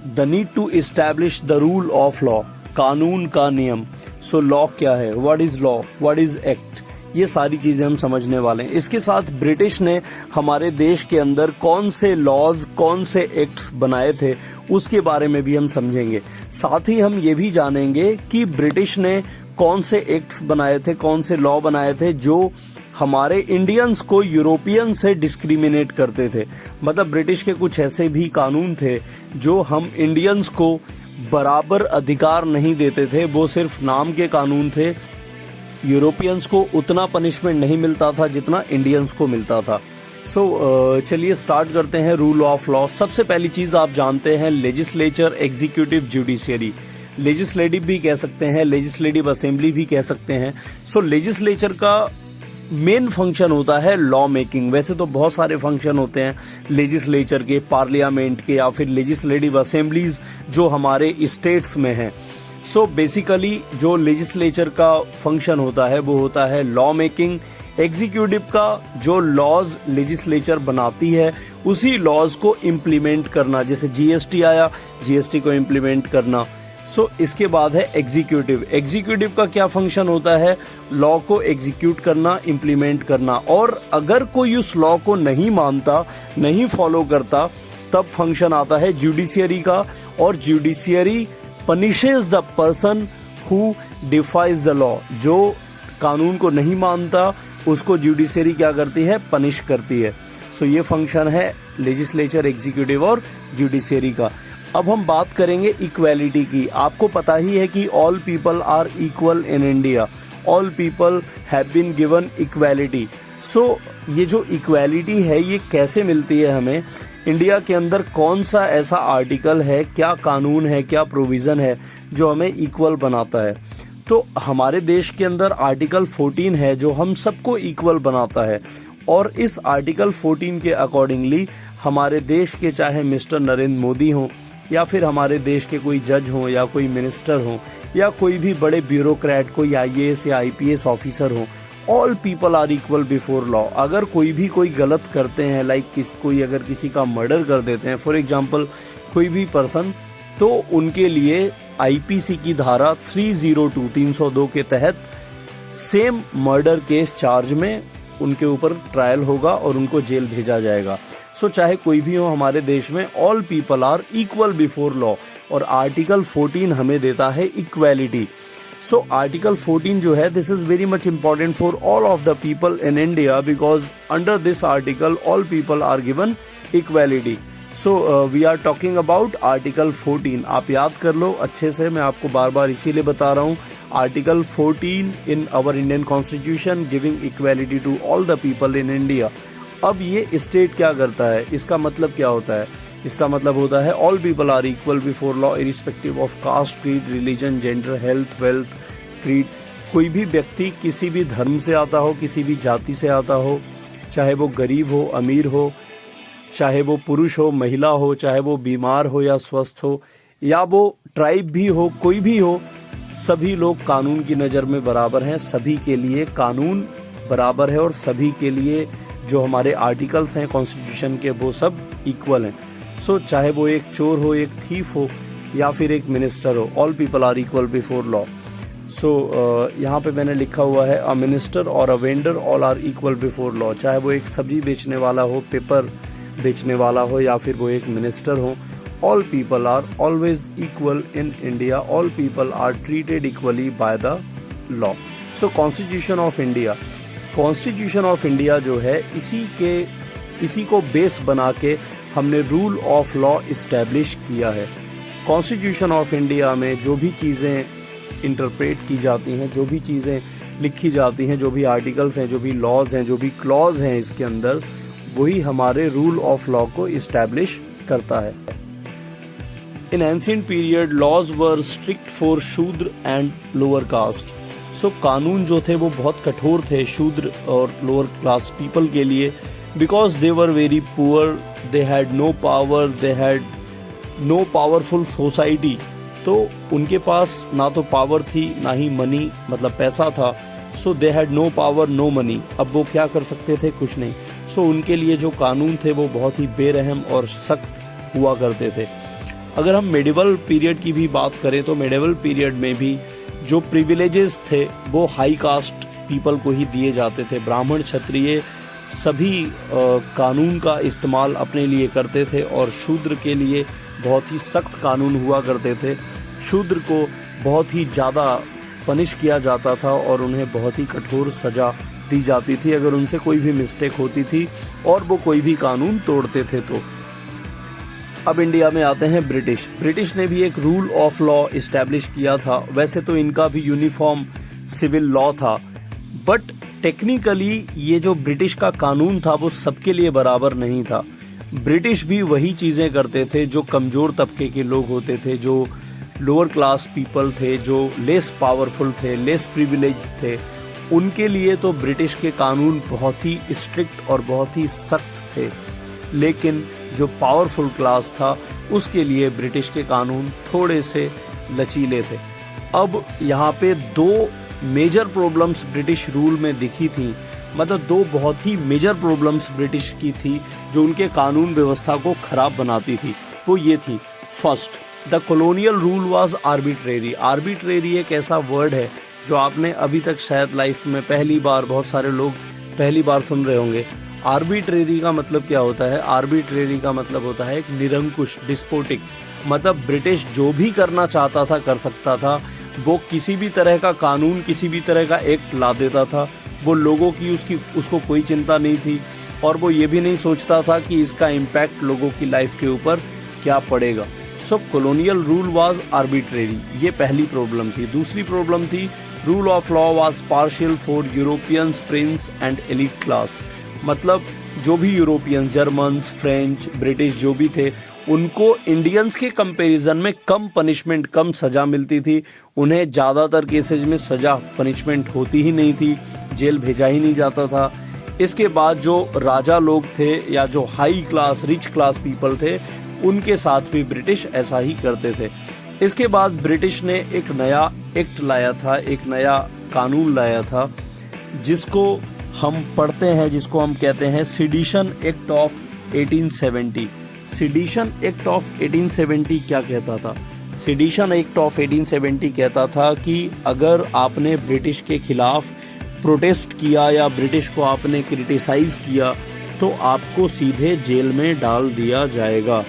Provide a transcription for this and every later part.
The need to establish the rule of law, कानून का नियम। सो लॉ क्या है, what is law, what is act, ये सारी चीजें हम समझने वाले हैं। इसके साथ ब्रिटिश ने हमारे देश के अंदर कौन से लॉज, कौन से एक्ट्स बनाए थे, उसके बारे में भी हम समझेंगे। साथ ही हम ये भी जानेंगे कि ब्रिटिश ने कौन से एक्ट्स बनाए थे, कौन से लॉ बनाए थे जो हमारे इंडियंस को यूरोपियन से डिस्क्रिमिनेट करते थे। मतलब ब्रिटिश के कुछ ऐसे भी कानून थे जो हम इंडियंस को बराबर अधिकार नहीं देते थे, वो सिर्फ नाम के कानून थे। यूरोपियंस को उतना पनिशमेंट नहीं मिलता था जितना इंडियंस को मिलता था। चलिए स्टार्ट करते हैं रूल ऑफ लॉ। सबसे पहली चीज़ आप जानते हैं लेजिस्लेचर, एग्जीक्यूटिव, जुडिशियरी। लेजिस्लेटिव भी कह सकते हैं, लेजिस्लेटिव असेंबली भी कह सकते हैं। लेजिस्लेचर का मेन फंक्शन होता है लॉ मेकिंग। वैसे तो बहुत सारे फंक्शन होते हैं लेजिस्लेचर के, पार्लियामेंट के, या फिर लेजिस्लेटिव असेंबलीज जो हमारे स्टेट्स में हैं। बेसिकली जो लेजिस्लेचर का फंक्शन होता है वो होता है लॉ मेकिंग। एग्जीक्यूटिव का जो लॉज लेजिस्लेचर बनाती है उसी लॉज को इम्प्लीमेंट करना, जैसे जीएसटी आया, जीएसटी को इम्प्लीमेंट करना। इसके बाद है एग्जीक्यूटिव। एग्जीक्यूटिव का क्या फंक्शन होता है, लॉ को एग्जीक्यूट करना, इम्प्लीमेंट करना। और अगर कोई उस लॉ को नहीं मानता, नहीं फॉलो करता, तब फंक्शन आता है जुडिशियरी का। और judiciary punishes the person who defies the law. जो कानून को नहीं मानता उसको जुडिशियरी क्या करती है, पनिश करती है। ये फंक्शन है लेजिस्लेचर, एग्जीक्यूटिव और जुडिशियरी का। अब हम बात करेंगे इक्वालिटी की। आपको पता ही है कि all people are equal in India, all people have been given equality. ये जो इक्वालिटी है ये कैसे मिलती है हमें, इंडिया के अंदर कौन सा ऐसा आर्टिकल है, क्या कानून है, क्या प्रोविज़न है जो हमें इक्वल बनाता है। तो हमारे देश के अंदर आर्टिकल 14 है जो हम सबको इक्वल बनाता है। और इस आर्टिकल 14 के अकॉर्डिंगली हमारे देश के चाहे मिस्टर नरेंद्र मोदी हों, या फिर हमारे देश के कोई जज हों, या कोई मिनिस्टर हों, या कोई भी बड़े ब्यूरोक्रेट, कोई आईएएस या आईपीएस ऑफिसर हों, all people are equal before law. अगर कोई गलत करते हैं, लाइक कोई अगर किसी का मर्डर कर देते हैं फॉर एग्जांपल कोई भी पर्सन, तो उनके लिए आईपीसी की धारा 302 के तहत सेम मर्डर केस चार्ज में उनके ऊपर ट्रायल होगा और उनको जेल भेजा जाएगा। चाहे कोई भी हो हमारे देश में, all people are equal before law. और आर्टिकल 14 हमें देता है इक्वालिटी। आर्टिकल 14 जो है, this is very much important for all of the people in India, because under this article all people are given equality. We are talking about article 14। आप याद कर लो अच्छे से, मैं आपको बार बार इसीलिए बता रहा हूँ। Article 14 in our Indian constitution giving equality to all the people in India. अब ये स्टेट क्या करता है, इसका मतलब क्या होता है, इसका मतलब होता है all people are equal before law irrespective of caste, creed, religion, gender, health, wealth, creed. कोई भी व्यक्ति किसी भी धर्म से आता हो, किसी भी जाति से आता हो, चाहे वो गरीब हो, अमीर हो, चाहे वो पुरुष हो, महिला हो, चाहे वो बीमार हो या स्वस्थ हो, या वो ट्राइब भी हो, कोई भी हो, सभी लोग कानून की नज़र में बराबर हैं। सभी के लिए कानून बराबर है और सभी के लिए जो हमारे आर्टिकल्स हैं कॉन्स्टिट्यूशन के वो सब इक्वल हैं। चाहे वो एक चोर हो, एक थीफ हो, या फिर एक मिनिस्टर हो, all people are equal before law. यहाँ पे मैंने लिखा हुआ है अ मिनिस्टर और a vendor all are equal before law. चाहे वो एक सब्जी बेचने वाला हो, पेपर बेचने वाला हो, या फिर वो एक मिनिस्टर हो, all people are always equal in India, all people are treated equally by the law. Constitution of India, constitution of India जो है इसी को बेस बना के हमने रूल ऑफ लॉ इस्टेब्लिश किया है। कॉन्स्टिट्यूशन ऑफ इंडिया में जो भी चीज़ें इंटरप्रेट की जाती हैं, जो भी चीज़ें लिखी जाती हैं, जो भी आर्टिकल्स हैं, जो भी लॉज हैं, जो भी क्लॉज हैं इसके अंदर, वही हमारे रूल ऑफ लॉ को इस्टेब्लिश करता है। In ancient period laws were strict for Shudra and lower caste. कानून जो थे वो बहुत कठोर थे शूद्र और लोअर क्लास पीपल के लिए, because they were very poor, they had no power, they had no powerful society. तो उनके पास ना तो पावर थी ना ही मनी, मतलब पैसा था। They had no power, no money. अब वो क्या कर सकते थे, कुछ नहीं। उनके लिए जो कानून थे वो बहुत ही बेरहम और सख्त हुआ करते थे। अगर हम मेडिवल पीरियड की भी बात करें तो मेडिवल पीरियड में भी जो प्रिविलेजेस थे वो हाई कास्ट पीपल को ही दिए जाते थे। ब्राह्मण क्षत्रिय सभी कानून का इस्तेमाल अपने लिए करते थे और शूद्र के लिए बहुत ही सख्त कानून हुआ करते थे। शूद्र को बहुत ही ज़्यादा पनिश किया जाता था और उन्हें बहुत ही कठोर सज़ा दी जाती थी अगर उनसे कोई भी मिस्टेक होती थी और वो कोई भी कानून तोड़ते थे तो। अब इंडिया में आते हैं ब्रिटिश ने भी एक रूल ऑफ लॉ इस्टेब्लिश किया था। वैसे तो इनका भी यूनिफॉर्म सिविल लॉ था, बट टेक्निकली ये जो ब्रिटिश का कानून था वो सबके लिए बराबर नहीं था। ब्रिटिश भी वही चीज़ें करते थे जो कमज़ोर तबके के लोग होते थे, जो लोअर क्लास पीपल थे, जो लेस पावरफुल थे, लेस प्रिविलेज थे। उनके लिए तो ब्रिटिश के कानून बहुत ही स्ट्रिक्ट और बहुत ही सख्त थे, लेकिन जो पावरफुल क्लास था उसके लिए ब्रिटिश के कानून थोड़े से लचीले थे। अब यहाँ पे दो मेजर प्रॉब्लम्स ब्रिटिश रूल में दिखी थी, मतलब दो बहुत ही मेजर प्रॉब्लम्स ब्रिटिश की थी जो उनके कानून व्यवस्था को खराब बनाती थी। वो ये थी, first, the colonial rule was arbitrary. Arbitrary एक ऐसा वर्ड है जो आपने अभी तक शायद लाइफ में पहली बार, बहुत सारे लोग पहली बार सुन रहे होंगे। आर्बिट्रेरी का मतलब क्या होता है? आर्बिट्रेरी का मतलब होता है एक निरंकुश, डिस्पोटिक। मतलब ब्रिटिश जो भी करना चाहता था कर सकता था। वो किसी भी तरह का कानून, किसी भी तरह का एक्ट ला देता था। वो लोगों की उसको कोई चिंता नहीं थी और वो ये भी नहीं सोचता था कि इसका इम्पैक्ट लोगों की लाइफ के ऊपर क्या पड़ेगा। सो कॉलोनियल रूल वाज आर्बिट्रेरी, ये पहली प्रॉब्लम थी। दूसरी प्रॉब्लम थी, rule of law was partial for Europeans, Prince and elite class. मतलब जो भी यूरोपियन, जर्मन्स, फ्रेंच, ब्रिटिश जो भी थे, उनको इंडियंस के कंपैरिजन में कम पनिशमेंट, कम सज़ा मिलती थी। उन्हें ज़्यादातर केसेज में सज़ा, पनिशमेंट होती ही नहीं थी, जेल भेजा ही नहीं जाता था। इसके बाद जो राजा लोग थे या जो high class, rich class people थे, उनके साथ भी ब्रिटिश ऐसा ही करते थे। इसके बाद ब्रिटिश ने एक नया एक्ट लाया था, एक नया कानून लाया था, जिसको हम पढ़ते हैं, जिसको हम कहते हैं sedition act of 1870। Sedition act of 1870 क्या कहता था? सेडिशन एक्ट ऑफ 1870 कहता था कि अगर आपने ब्रिटिश के खिलाफ प्रोटेस्ट किया या ब्रिटिश को आपने क्रिटिसाइज किया तो आपको सीधे जेल में डाल दिया जाएगा।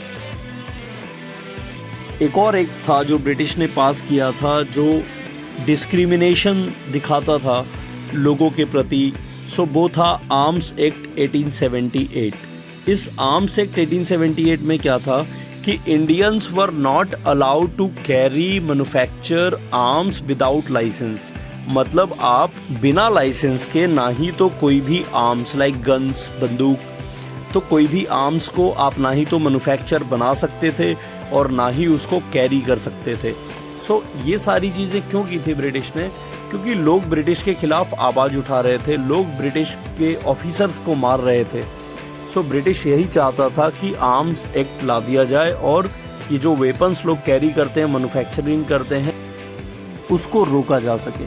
एक और एक्ट था जो ब्रिटिश ने पास किया था, जो डिस्क्रिमिनेशन दिखाता था लोगों के प्रति। सो वो था आर्म्स एक्ट 1878। इस आर्म्स एक्ट 1878 में क्या था कि Indians were not allowed to carry, manufacture arms without licence. मतलब आप बिना लाइसेंस के ना ही तो कोई भी आर्म्स लाइक गन्स, बंदूक, तो कोई भी आर्म्स को आप ना ही तो मैन्युफैक्चर बना सकते थे और ना ही उसको कैरी कर सकते थे। सो ये सारी चीज़ें क्यों की थी ब्रिटिश ने? क्योंकि लोग ब्रिटिश के खिलाफ आवाज़ उठा रहे थे, लोग ब्रिटिश के ऑफिसर्स को मार रहे थे। सो ब्रिटिश यही चाहता था कि आर्म्स एक्ट ला दिया जाए और ये जो वेपन्स लोग कैरी करते हैं, मैन्युफैक्चरिंग करते हैं, उसको रोका जा सके।